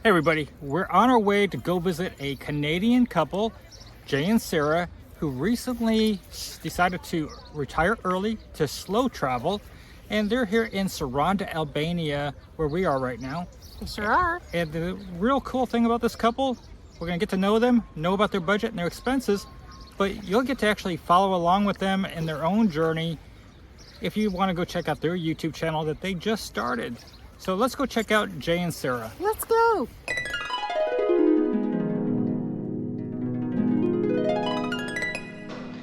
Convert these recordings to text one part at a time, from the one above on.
Hey everybody, we're on our way to go visit a Canadian couple, Jay and Sarah, who recently decided to retire early to slow travel, and they're here in Saranda, Albania, where we are right now. We sure are. And the real cool thing about this couple, we're gonna get to know them, know about their budget and their expenses, but you'll get to actually follow along with them in their own journey if you want to go check out their YouTube channel that they just started. So let's go check out Jay and Sarah. Let's go.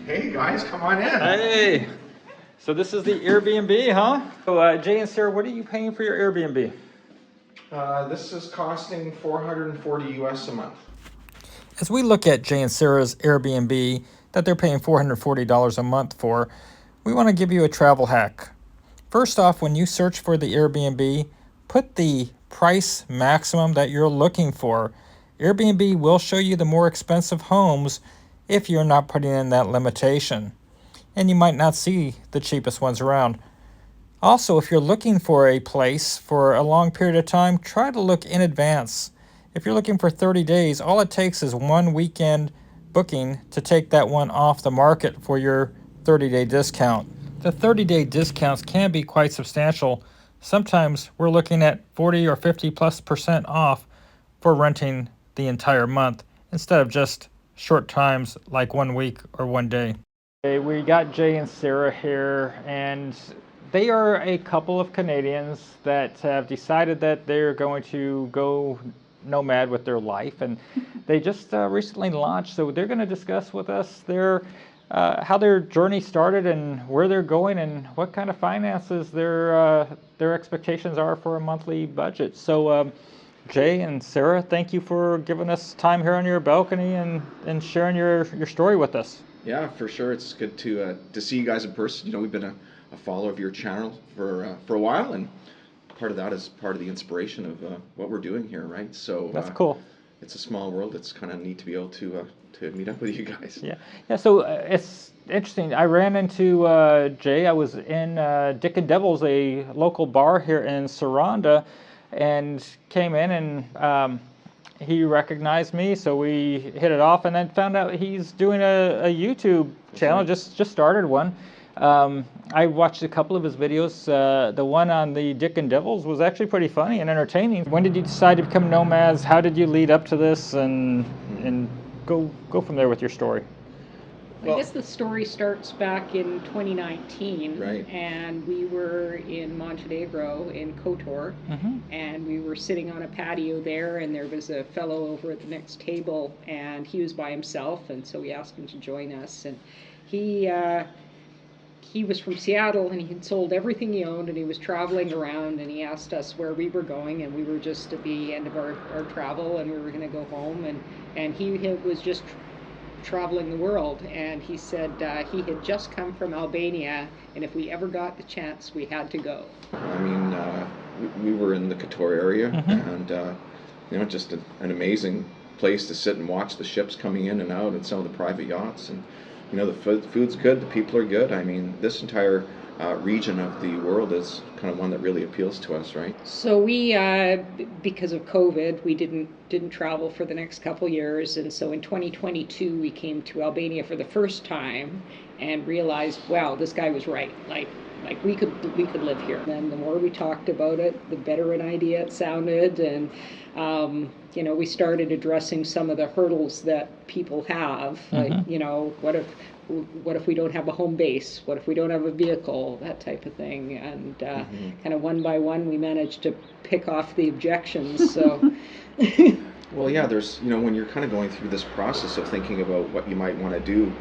Hey guys, come on in. Hey, so this is the Airbnb, huh? So Jay and Sarah, what are you paying for your Airbnb? This is costing $440 US a month. As we look at Jay and Sarah's Airbnb that they're paying $440 a month for, we want to give you a travel hack. First off, when you search for the Airbnb, put the price maximum that you're looking for. Airbnb will show you the more expensive homes if you're not putting in that limitation. And you might not see the cheapest ones around. Also, if you're looking for a place for a long period of time, try to look in advance. If you're looking for 30 days, all it takes is one weekend booking to take that one off the market for your 30-day discount. The 30-day discounts can be quite substantial. Sometimes we're looking at 40 or 50+% off for renting the entire month instead of just short times like 1 week or 1 day. Okay, we got Jay and Sarah here, and they are a couple of Canadians that have decided that they're going to go nomad with their life, and they just recently launched, so they're going to discuss with us their how their journey started and where they're going and what kind of finances their expectations are for a monthly budget. So Jay and Sarah, thank you for giving us time here on your balcony and sharing your story with us. Yeah, for sure. It's good to see you guys in person. You know, we've been a follower of your channel for a while, and part of that is part of the inspiration of what we're doing here, right? So that's cool. It's a small world. It's kind of neat to be able to meet up with you guys. Yeah. So it's interesting. I ran into Jay. I was in Dick and Devil's, a local bar here in Saranda, and came in and he recognized me. So we hit it off, and then found out he's doing a YouTube channel. Right. Just started one. I watched a couple of his videos. The one on the Dick and Devils was actually pretty funny and entertaining. When did you decide to become nomads? How did you lead up to this? And go from there with your story. Well, I guess the story starts back in 2019, right? And we were in Montenegro in Kotor, and we were sitting on a patio there, and there was a fellow over at the next table, and he was by himself, and so we asked him to join us, and he was from Seattle, and he had sold everything he owned, and he was traveling around, and he asked us where we were going, and we were just at the end of our travel, and we were going to go home, and he was just traveling the world, and he said he had just come from Albania, and if we ever got the chance, we had to go. I mean, we were in the Kotor area, and you know, just an amazing place to sit and watch the ships coming in and out, and some of the private yachts, and you know, the food's good, the people are good. I mean, this entire region of the world is kind of one that really appeals to us, right? So we, because of COVID, we didn't travel for the next couple years, and so in 2022 we came to Albania for the first time and realized, wow, this guy was right. Like we could live here. And the more we talked about it, the better an idea it sounded, and you know, we started addressing some of the hurdles that people have, like, you know, what if we don't have a home base? What if we don't have a vehicle? That type of thing. And kind of one by one, we managed to pick off the objections. So. Well, yeah, there's, you know, when you're kind of going through this process of thinking about what you might want to do,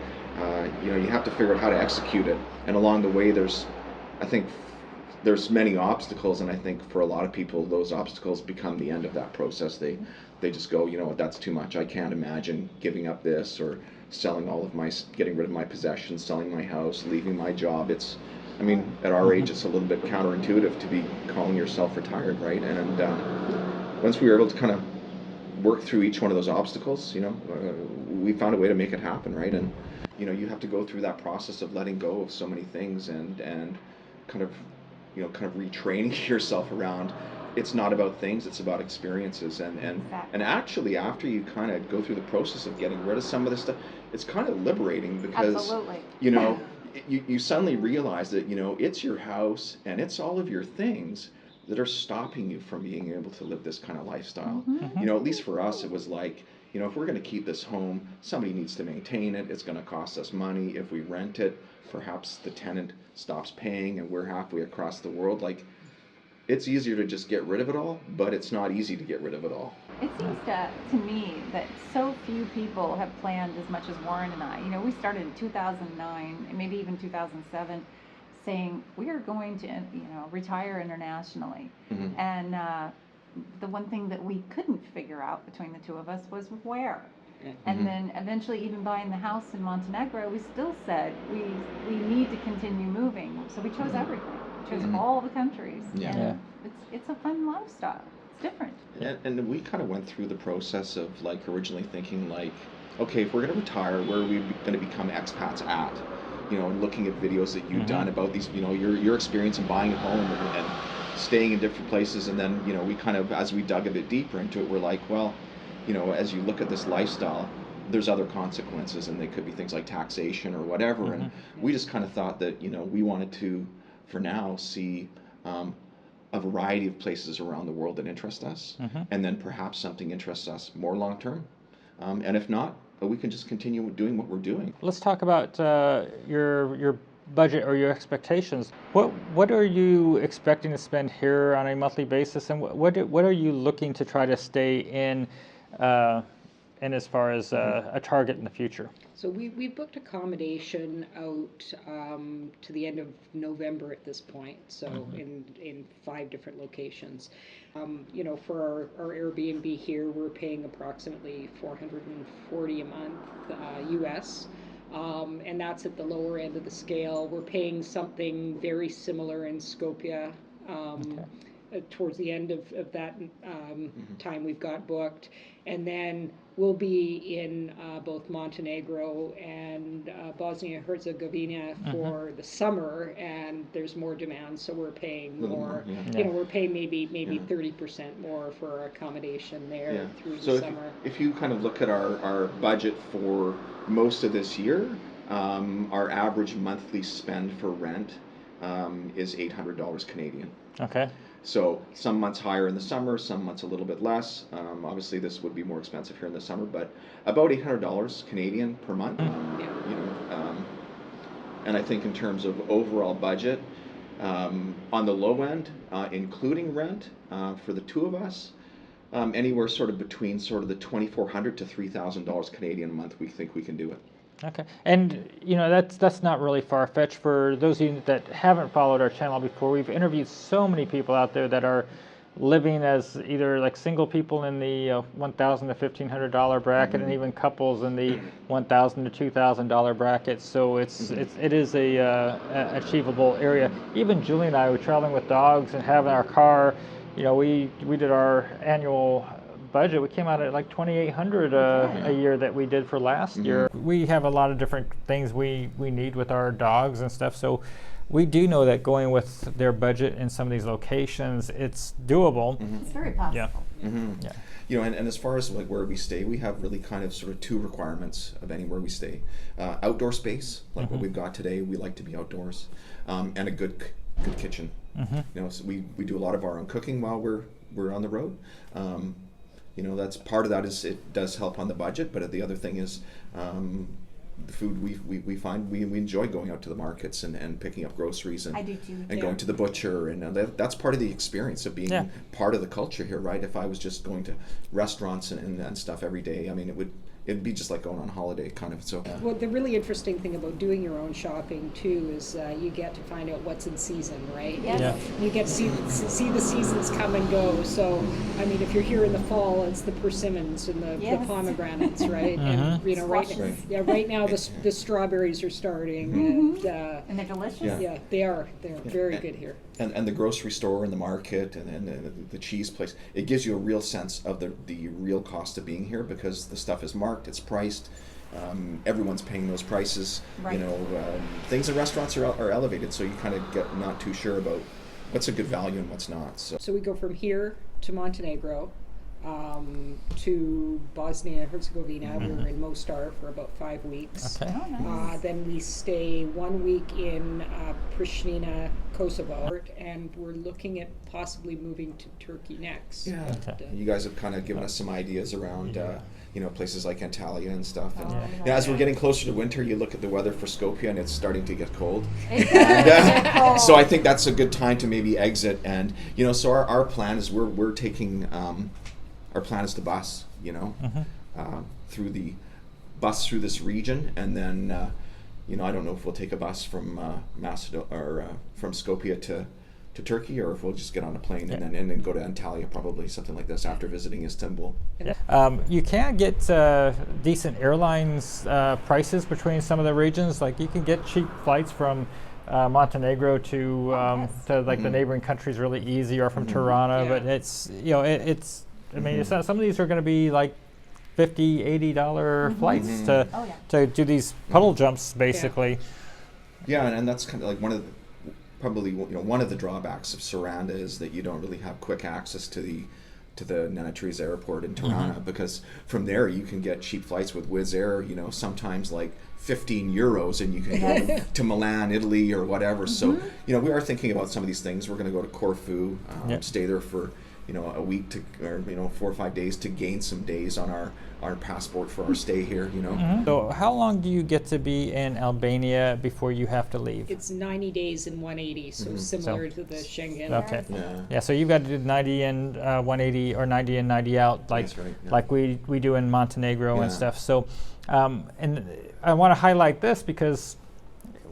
you know, you have to figure out how to execute it. And along the way, I think there's many obstacles, and I think for a lot of people, those obstacles become the end of that process. They just go, you know what, that's too much. I can't imagine giving up this, or getting rid of my possessions, selling my house, leaving my job. I mean, at our age, it's a little bit counterintuitive to be calling yourself retired, right? And once we were able to kind of work through each one of those obstacles, you know, we found a way to make it happen, right? And you know, you have to go through that process of letting go of so many things and kind of retraining yourself around it's not about things, it's about experiences. And actually, after you kind of go through the process of getting rid of some of this stuff, it's kind of liberating because, Absolutely. you know, you suddenly realize that, you know, it's your house and it's all of your things that are stopping you from being able to live this kind of lifestyle. You know, at least for us, it was like, you know, if we're going to keep this home, somebody needs to maintain it. It's going to cost us money. If we rent it, perhaps the tenant stops paying and we're halfway across the world. Like, it's easier to just get rid of it all, but it's not easy to get rid of it all. It seems to me that so few people have planned as much as Warren and I. You know, we started in 2009, and maybe even 2007, saying we are going to, you know, retire internationally. And the one thing that we couldn't figure out between the two of us was where. And then eventually, even buying the house in Montenegro, we still said we need to continue moving. So we chose everything. We chose all the countries. And it's a fun lifestyle. It's different. And we kind of went through the process of like originally thinking like, okay, if we're going to retire, where are we going to become expats at? You know, and looking at videos that you've done about these, you know, your experience in buying a home and staying in different places. And then, you know, we kind of, as we dug a bit deeper into it, we're like, well, you know, as you look at this lifestyle, there's other consequences, and they could be things like taxation or whatever. And we just kind of thought that, you know, we wanted to, for now, see a variety of places around the world that interest us, and then perhaps something interests us more long term. And if not, we can just continue doing what we're doing. Let's talk about your budget or your expectations. What are you expecting to spend here on a monthly basis, and what are you looking to try to stay in as far as a target in the future? So we booked accommodation out to the end of November at this point, so in 5 different locations. You know, for our Airbnb here, we're paying approximately $440 a month US, and that's at the lower end of the scale. We're paying something very similar in Skopje. Towards the end of that time we've got booked, and then we'll be in both Montenegro and Bosnia-Herzegovina for the summer, and there's more demand, so we're paying more. You know, we're paying maybe 30% more for our accommodation there through the summer. If you kind of look at our budget for most of this year, our average monthly spend for rent is $800 Canadian. Okay. So some months higher in the summer, some months a little bit less. Obviously, this would be more expensive here in the summer, but about $800 Canadian per month. You know, and I think in terms of overall budget, on the low end, including rent for the two of us, anywhere sort of between sort of the $2,400 to $3,000 Canadian a month, we think we can do it. Okay, and you know that's not really far-fetched. For those of you that haven't followed our channel before, we've interviewed so many people out there that are living as either like single people in the $1,000 to $1,500 bracket, and even couples in the $1,000 to $2,000 bracket. So it is a achievable area. Even Julie and I were traveling with dogs and having our car. You know, we did our annual budget. We came out at like $2,800 a year that we did for last year. We have a lot of different things we need with our dogs and stuff, so we do know that going with their budget in some of these locations, it's doable. It's very possible. Yeah. You know, and as far as like where we stay, we have really kind of sort of 2 requirements of anywhere we stay. Outdoor space, like what we've got today, we like to be outdoors, and a good kitchen. You know, so we do a lot of our own cooking while we're on the road. You know, that's part of that is it does help on the budget, but the other thing is the food we find we enjoy going out to the markets and picking up groceries and I do too. And going to the butcher, and that's part of the experience of being part of the culture here, right? If I was just going to restaurants and stuff every day, I mean, it'd be just like going on holiday kind of. So well, the really interesting thing about doing your own shopping too is you get to find out what's in season, right? Yes. Yeah. You get to see the seasons come and go. So I mean, if you're here in the fall, it's the persimmons and the pomegranates, right? And you know, right now the strawberries are starting, And they're delicious. yeah, they are. They're very good here. And the grocery store and the market and the cheese place, it gives you a real sense of the real cost of being here, because the stuff is marked, it's priced, everyone's paying those prices. Right. You know, things in restaurants are elevated, so you kind of get not too sure about what's a good value and what's not. So we go from here to Montenegro, to Bosnia and Herzegovina. We were in Mostar for about 5 weeks. Okay. Oh, nice. Then we stay 1 week in Pristina, Kosovo, and we're looking at possibly moving to Turkey next. Yeah. Okay. You guys have kind of given us some ideas around, places like Antalya and stuff. And Yeah. as we're getting closer to winter, you look at the weather for Skopje, and it's starting to get cold. Exactly. So I think that's a good time to maybe exit. And so our plan is we're taking our plan is to bus, through the bus through this region, and then I don't know if we'll take a bus from Macedonia or from Skopje to Turkey, or if we'll just get on a plane and then go to Antalya, probably something like this after visiting Istanbul. You can get decent airlines prices between some of the regions. Like you can get cheap flights from Montenegro to like the neighboring countries really easy, or from Tirana. Yeah. But it's it's. I mean, it's not, some of these are going to be like $50, $80 flights to do these puddle jumps, basically. Yeah, and that's kind of like one of the drawbacks of Saranda is that you don't really have quick access to the Nenetries airport in Tirana, because from there you can get cheap flights with Wizz Air, sometimes like €15, and you can go to Milan, Italy, or whatever. So we are thinking about some of these things. We're going to go to Corfu, stay there for a week or 4 or 5 days to gain some days on our passport for our stay here. So how long do you get to be in Albania before you have to leave? It's 90 days and 180, so similar to the Schengen. Okay. Yeah. So you've got to do 90 and 180, or 90 and 90 out, like That's right, yeah. like we do in Montenegro and Yeah. stuff. So, and I want to highlight this because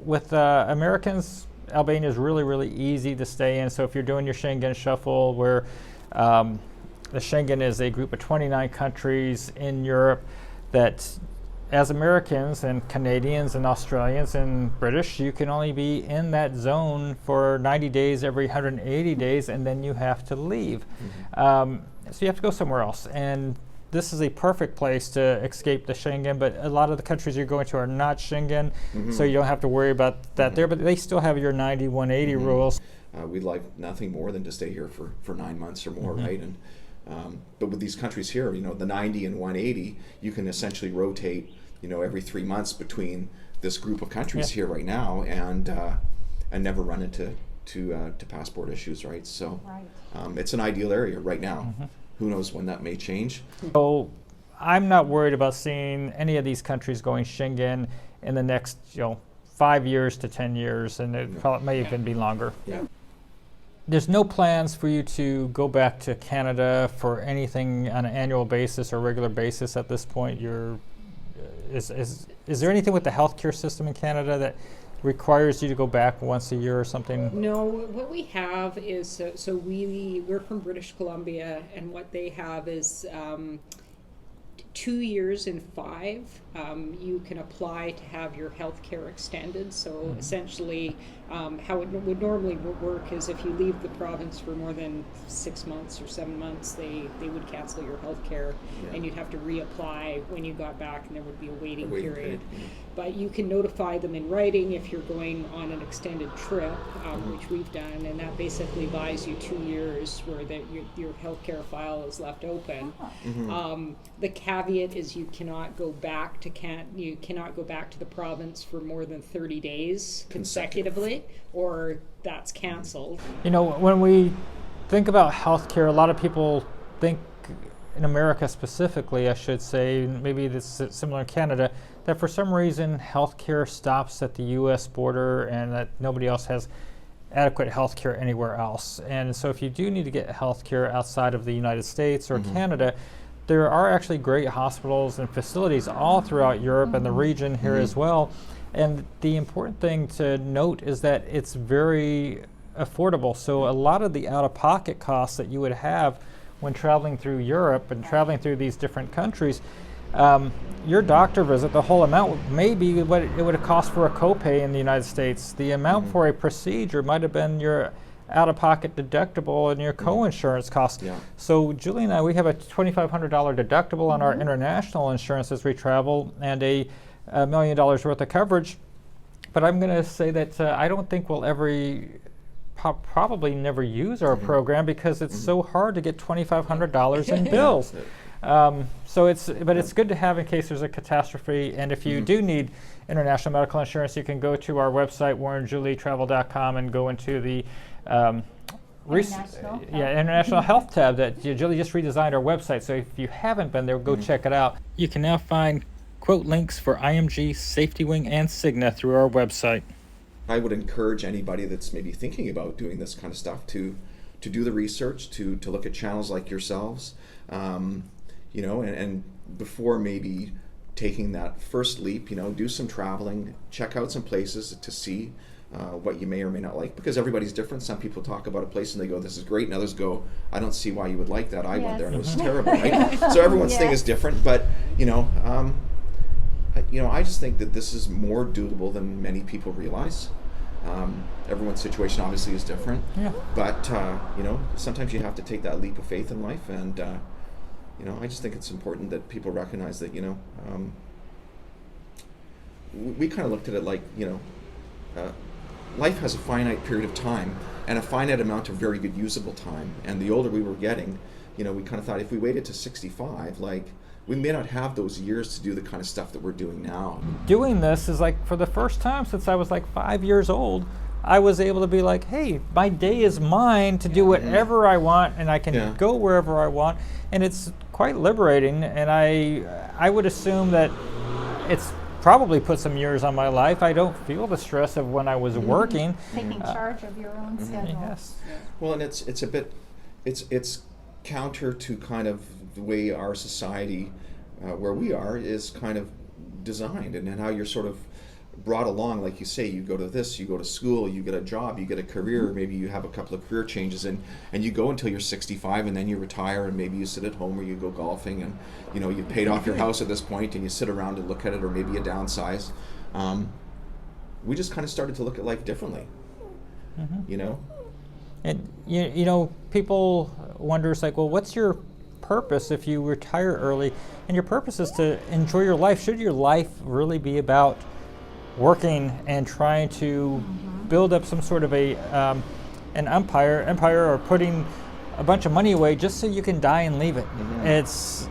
with Americans, Albania is really, really easy to stay in. So if you're doing your Schengen shuffle, where the Schengen is a group of 29 countries in Europe that, as Americans and Canadians and Australians and British, you can only be in that zone for 90 days every 180 days, and then you have to leave. So you have to go somewhere else. And this is a perfect place to escape the Schengen, but a lot of the countries you're going to are not Schengen, so you don't have to worry about that there, but they still have your 90, 180 rules. We'd like nothing more than to stay here for 9 months or more, right? And but with these countries here, the 90 and 180, you can essentially rotate, every 3 months between this group of countries here right now, and never run into to passport issues, right? So it's an ideal area right now. Who knows when that may change? So I'm not worried about seeing any of these countries going Schengen in the next 5 years to 10 years, and it probably may even be longer. Yeah. There's no plans for you to go back to Canada for anything on an annual basis or regular basis at this point. Is there anything with the healthcare system in Canada that requires you to go back once a year or something? No, what we have is, we're from British Columbia, and what they have is 2 years in 5, you can apply to have your health care extended. So essentially, how it would normally work is if you leave the province for more than 6 months or 7 months, they would cancel your health care, and you'd have to reapply when you got back, and there would be a waiting period. But you can notify them in writing if you're going on an extended trip, which we've done, and that basically buys you 2 years where your healthcare file is left open. The caveat is you cannot go back to the province for more than 30 days consecutively, or that's canceled. When we think about healthcare, a lot of people think, in America specifically, I should say, maybe this is similar in Canada, that for some reason healthcare stops at the U.S. border and that nobody else has adequate healthcare anywhere else. And so if you do need to get healthcare outside of the United States or Canada, there are actually great hospitals and facilities all throughout Europe and the region here as well. And the important thing to note is that it's very affordable. So a lot of the out-of-pocket costs that you would have when traveling through Europe and traveling through these different countries, your doctor visit, the whole amount may be what it would have cost for a copay in the United States. The amount for a procedure might have been your out-of-pocket deductible and your co-insurance costs. So Julie and I, we have a $2,500 deductible on our international insurance as we travel, and $1 million worth of coverage. But I'm going to say that I don't think we'll ever probably never use our program because it's so hard to get $2,500 in bills. So it's good to have in case there's a catastrophe. And if you do need international medical insurance, you can go to our website, warrenjulietravel.com, and go into the International Health tab that Julie just redesigned our website. So if you haven't been there, go check it out. You can now find quote links for IMG, Safety Wing, and Cigna through our website. I would encourage anybody that's maybe thinking about doing this kind of stuff to do the research, to look at channels like yourselves, you know, and before maybe taking that first leap, you know, do some traveling, check out some places to see what you may or may not like, because everybody's different. Some people talk about a place and they go, this is great, and others go, I don't see why you would like that. I went there and it was terrible, right? So everyone's thing is different, but you know, I just think that this is more doable than many people realize. Everyone's situation obviously is different, but you know, sometimes you have to take that leap of faith in life, and you know, I just think it's important that people recognize that, you know, we kind of looked at it like, you know, life has a finite period of time and a finite amount of very good usable time. And the older we were getting, you know, we kind of thought if we waited to 65, like, we may not have those years to do the kind of stuff that we're doing now. Doing this is like, for the first time since I was like 5 years old, I was able to be like, hey, my day is mine to do whatever I want, and I can go wherever I want, and it's quite liberating. And I would assume that it's probably put some years on my life. I don't feel the stress of when I was working. Taking charge of your own schedule. Yes. Well, and it's a bit, it's counter to kind of the way our society, where we are, is kind of designed, and how you're sort of brought along. Like you say, you go to this, you go to school, you get a job, you get a career, maybe you have a couple of career changes, and you go until you're 65, and then you retire, and maybe you sit at home or you go golfing, and you know, you've paid off your house at this point, and you sit around and look at it, or maybe you downsize. We just kind of started to look at life differently, you know. And you know, people wonder, it's like, well, what's your purpose if you retire early? And your purpose is to enjoy your life. Should your life really be about working and trying to build up some sort of an empire, or putting a bunch of money away just so you can die and leave it? It's,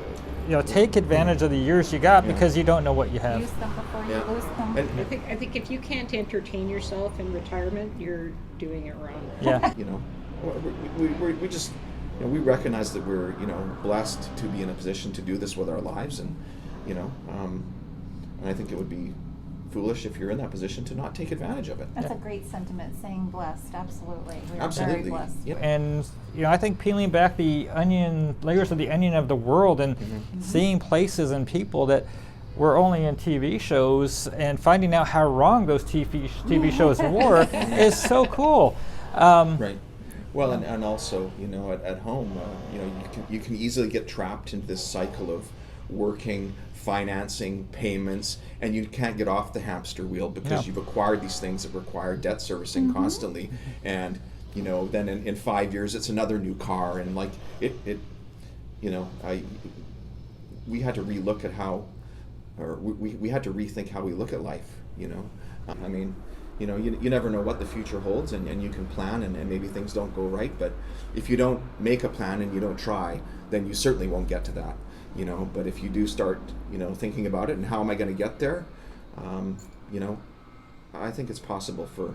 you know, take advantage of the years you got, because you don't know what you have. Use them before you lose them. And I think if you can't entertain yourself in retirement, you're doing it wrong. Yeah. you know, we just, you know, we recognize that we're, you know, blessed to be in a position to do this with our lives, and you know, and I think it would be foolish if you're in that position to not take advantage of it. That's a great sentiment, saying blessed. Absolutely. We are Absolutely. very blessed. Yep. And you know, I think peeling back the layers of the onion of the world, and seeing places and people that were only in TV shows, and finding out how wrong those TV shows were is so cool. Right. Well, and also, you know, at home, you know, you can easily get trapped into this cycle of working, financing, payments, and you can't get off the hamster wheel because you've acquired these things that require debt servicing constantly. And you know, then in 5 years it's another new car, and like it you know, we had to relook at how, or we had to rethink how we look at life, you know. I mean, you know, you never know what the future holds, and you can plan, and maybe things don't go right, but if you don't make a plan and you don't try, then you certainly won't get to that, you know. But if you do start, you know, thinking about it and how am I going to get there, you know, I think it's possible for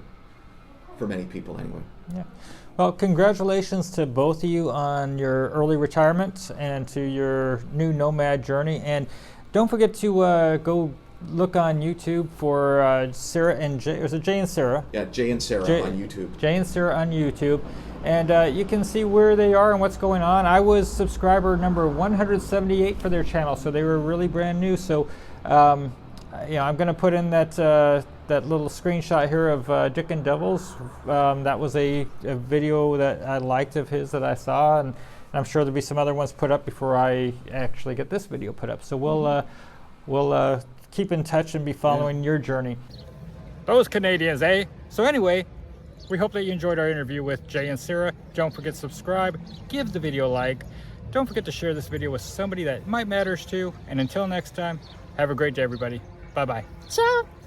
many people anyway. Yeah. Well, congratulations to both of you on your early retirement and to your new nomad journey. And don't forget to go look on YouTube for Sarah and Jay. Or is it Jay and Sarah? Yeah, Jay and Sarah on YouTube. Jay and Sarah on YouTube. And you can see where they are and what's going on. I was subscriber number 178 for their channel, so they were really brand new. So, you know, I'm going to put in that that little screenshot here of Dick and Devils. That was a video that I liked of his that I saw, and I'm sure there'll be some other ones put up before I actually get this video put up. So we'll keep in touch and be following your journey. Those Canadians, eh? So anyway, we hope that you enjoyed our interview with Jay and Sarah. Don't forget to subscribe, give the video a like. Don't forget to share this video with somebody that might matters to. And until next time, have a great day, everybody. Bye-bye. Ciao.